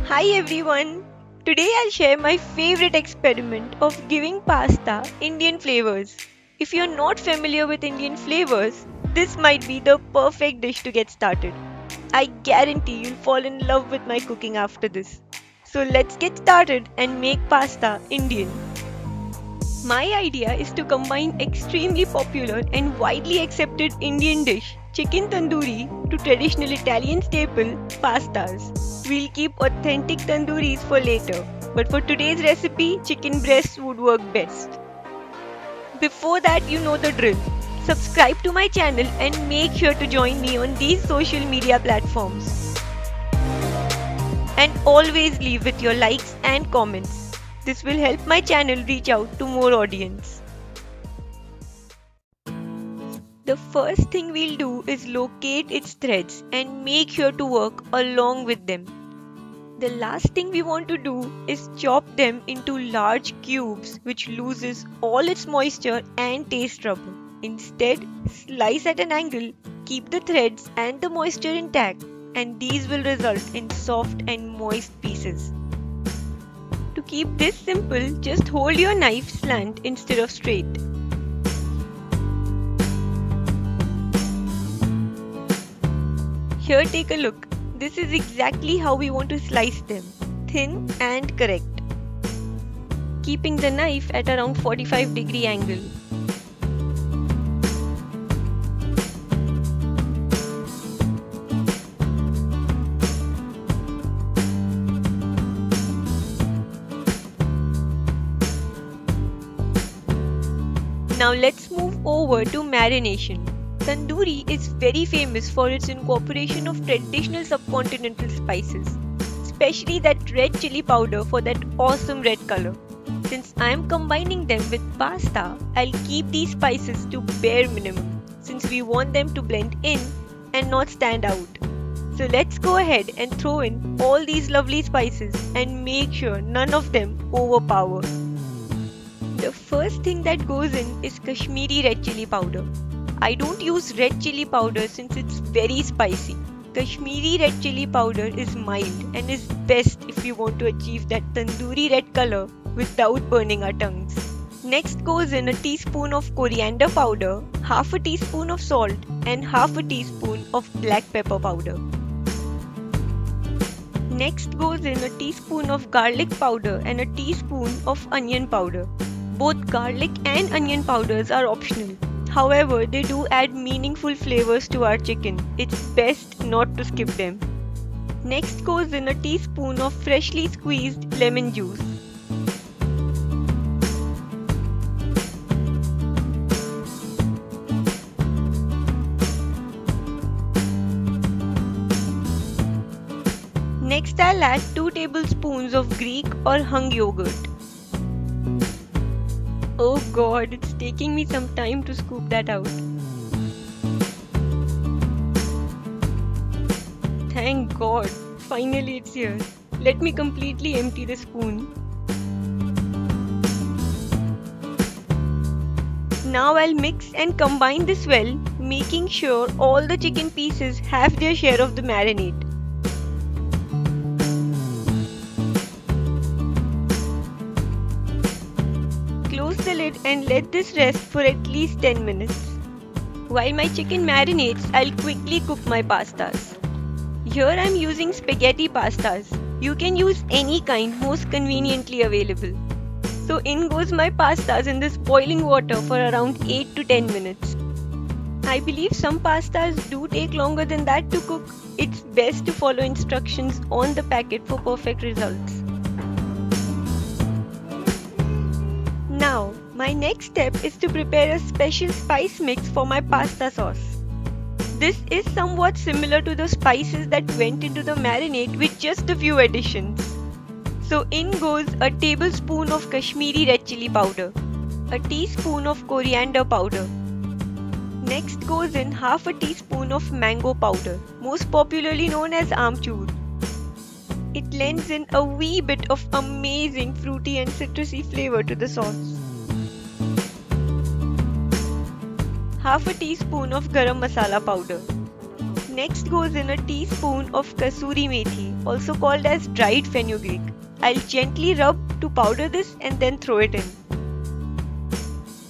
Hi everyone! Today I'll share my favorite experiment of giving pasta Indian flavors. If you're not familiar with Indian flavors, this might be the perfect dish to get started. I guarantee you'll fall in love with my cooking after this. So let's get started and make pasta Indian. My idea is to combine extremely popular and widely accepted Indian dish chicken tandoori to traditional Italian staple pastas. We'll keep authentic tandooris for later, but for today's recipe, chicken breasts would work best. Before that, you know the drill. Subscribe to my channel and make sure to join me on these social media platforms. And always leave with your likes and comments. This will help my channel reach out to more audience. The first thing we'll do is locate its threads and make sure to work along with them. The last thing we want to do is chop them into large cubes which loses all its moisture and taste trouble. Instead, slice at an angle, keep the threads and the moisture intact, and these will result in soft and moist pieces. To keep this simple, just hold your knife slant instead of straight. Here, take a look. This is exactly how we want to slice them, thin and correct. Keeping the knife at around 45-degree angle. Now let's move over to marination. Tandoori is very famous for its incorporation of traditional subcontinental spices, especially that red chili powder for that awesome red color. Since I am combining them with pasta, I'll keep these spices to bare minimum since we want them to blend in and not stand out. So let's go ahead and throw in all these lovely spices and make sure none of them overpower. The first thing that goes in is Kashmiri red chili powder. I don't use red chili powder since it's very spicy. Kashmiri red chili powder is mild and is best if you want to achieve that tandoori red color without burning our tongues. Next goes in a teaspoon of coriander powder, half a teaspoon of salt and half a teaspoon of black pepper powder. Next goes in a teaspoon of garlic powder and a teaspoon of onion powder. Both garlic and onion powders are optional. However, they do add meaningful flavors to our chicken. It's best not to skip them. Next goes in a teaspoon of freshly squeezed lemon juice. Next, I'll add 2 tablespoons of Greek or hung yogurt. Oh god, it's taking me some time to scoop that out. Thank god, finally it's here. Let me completely empty the spoon. Now I'll mix and combine this well, making sure all the chicken pieces have their share of the marinade. Close the lid and let this rest for at least 10 minutes. While my chicken marinates, I'll quickly cook my pastas. Here I'm using spaghetti pastas. You can use any kind most conveniently available. So in goes my pastas in this boiling water for around 8 to 10 minutes. I believe some pastas do take longer than that to cook. It's best to follow instructions on the packet for perfect results. Now, my next step is to prepare a special spice mix for my pasta sauce. This is somewhat similar to the spices that went into the marinade with just a few additions. So in goes a tablespoon of Kashmiri red chili powder, a teaspoon of coriander powder. Next goes in half a teaspoon of mango powder, most popularly known as Amchoor. It lends in a wee bit of amazing fruity and citrusy flavor to the sauce. Half a teaspoon of Garam Masala powder. Next goes in a teaspoon of kasuri methi, also called as dried fenugreek. I'll gently rub to powder this and then throw it in.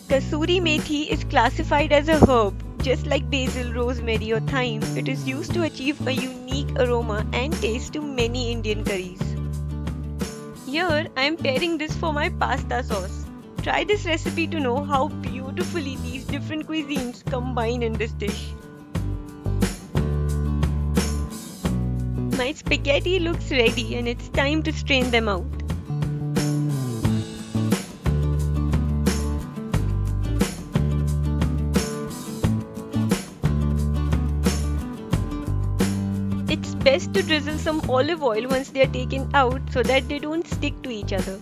Kasuri methi is classified as a herb. Just like basil, rosemary or thyme, it is used to achieve a unique aroma and taste to many Indian curries. Here I am pairing this for my pasta sauce. Try this recipe to know how beautifully these different cuisines combine in this dish. My spaghetti looks ready and it's time to strain them out. It's best to drizzle some olive oil once they are taken out so that they don't stick to each other.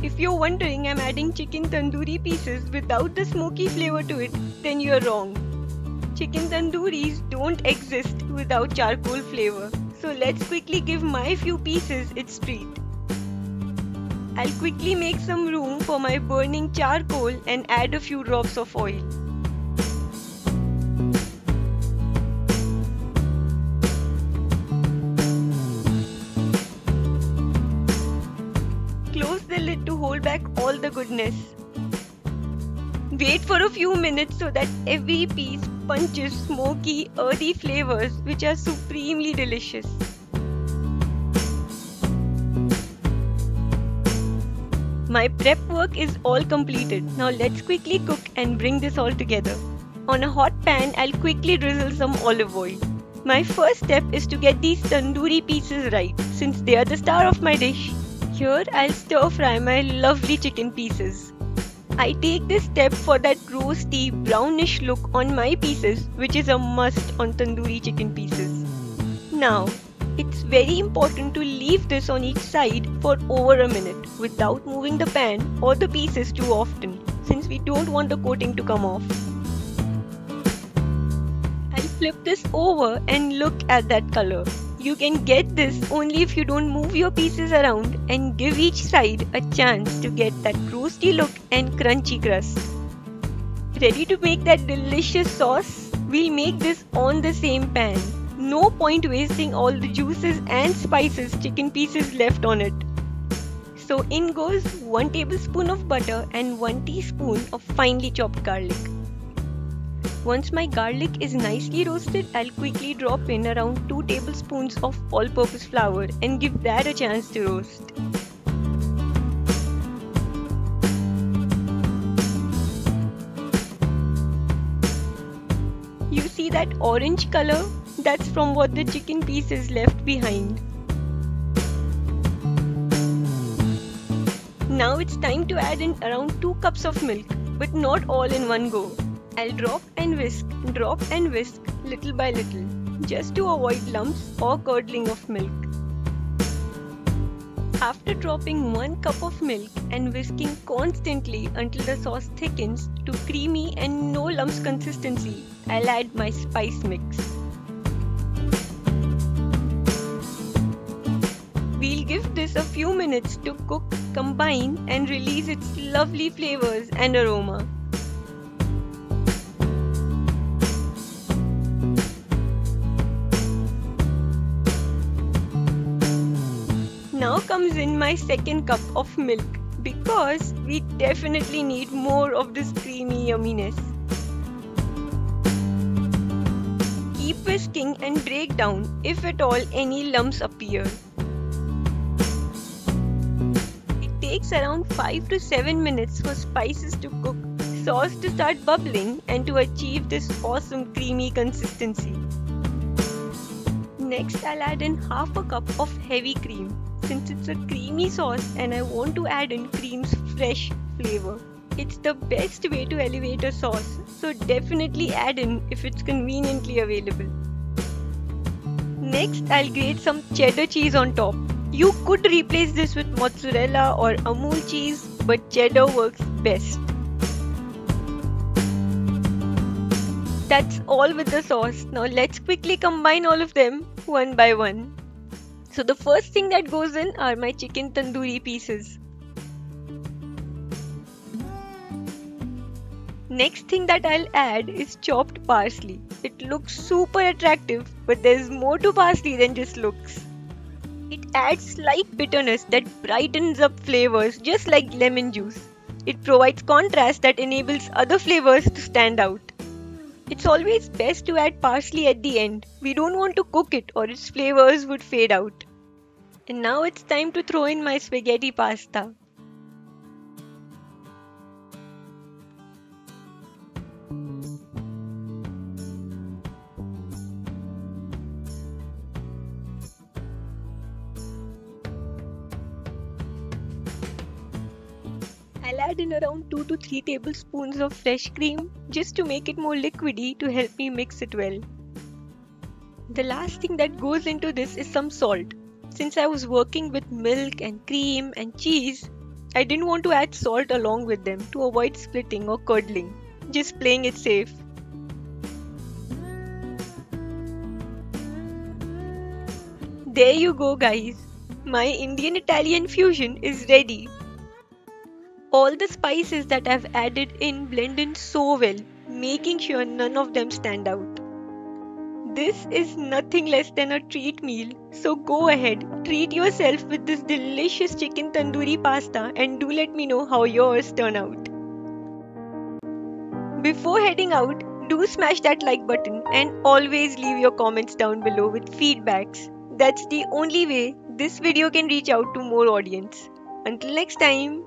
If you're wondering I'm adding chicken tandoori pieces without the smoky flavor to it, then you're wrong. Chicken tandooris don't exist without charcoal flavor, so let's quickly give my few pieces its treat. I'll quickly make some room for my burning charcoal and add a few drops of oil. Close the lid to hold back all the goodness. Wait for a few minutes so that every piece punches smoky, earthy flavors which are supremely delicious. My prep work is all completed. Now let's quickly cook and bring this all together. On a hot pan, I'll quickly drizzle some olive oil. My first step is to get these tandoori pieces right, since they are the star of my dish. Here I'll stir fry my lovely chicken pieces. I take this step for that roasty, brownish look on my pieces, which is a must on tandoori chicken pieces. Now, it's very important to leave this on each side for over a minute without moving the pan or the pieces too often, since we don't want the coating to come off. I'll flip this over and look at that color. You can get this only if you don't move your pieces around and give each side a chance to get that roasty look and crunchy crust. Ready to make that delicious sauce? We'll make this on the same pan. No point wasting all the juices and spices chicken pieces left on it. So in goes 1 tablespoon of butter and 1 teaspoon of finely chopped garlic. Once my garlic is nicely roasted, I'll quickly drop in around 2 tablespoons of all-purpose flour and give that a chance to roast. You see that orange color? That's from what the chicken pieces left behind. Now it's time to add in around 2 cups of milk, but not all in one go. I'll drop and whisk little by little, just to avoid lumps or curdling of milk. After dropping 1 cup of milk and whisking constantly until the sauce thickens to creamy and no lumps consistency, I'll add my spice mix. We'll give this a few minutes to cook, combine and release its lovely flavors and aroma. Now comes in my second cup of milk because we definitely need more of this creamy yumminess. Keep whisking and break down if at all any lumps appear. It takes around 5 to 7 minutes for spices to cook, sauce to start bubbling and to achieve this awesome creamy consistency. Next I'll add in half a cup of heavy cream. Since it's a creamy sauce and I want to add in cream's fresh flavor. It's the best way to elevate a sauce, so definitely add in if it's conveniently available. Next, I'll grate some cheddar cheese on top. You could replace this with mozzarella or Amul cheese, but cheddar works best. That's all with the sauce. Now let's quickly combine all of them one by one. So the first thing that goes in are my chicken tandoori pieces. Next thing that I'll add is chopped parsley. It looks super attractive, but there's more to parsley than just looks. It adds slight bitterness that brightens up flavors just like lemon juice. It provides contrast that enables other flavors to stand out. It's always best to add parsley at the end. We don't want to cook it or its flavors would fade out. And now it's time to throw in my spaghetti pasta. I'll add in around 2 to 3 tablespoons of fresh cream just to make it more liquidy to help me mix it well. The last thing that goes into this is some salt. Since I was working with milk and cream and cheese, I didn't want to add salt along with them to avoid splitting or curdling, just playing it safe. There you go guys, my Indian-Italian fusion is ready. All the spices that I've added in blend in so well, making sure none of them stand out. This is nothing less than a treat meal, so go ahead, treat yourself with this delicious chicken tandoori pasta and do let me know how yours turn out. Before heading out, do smash that like button and always leave your comments down below with feedbacks. That's the only way this video can reach out to more audience. Until next time.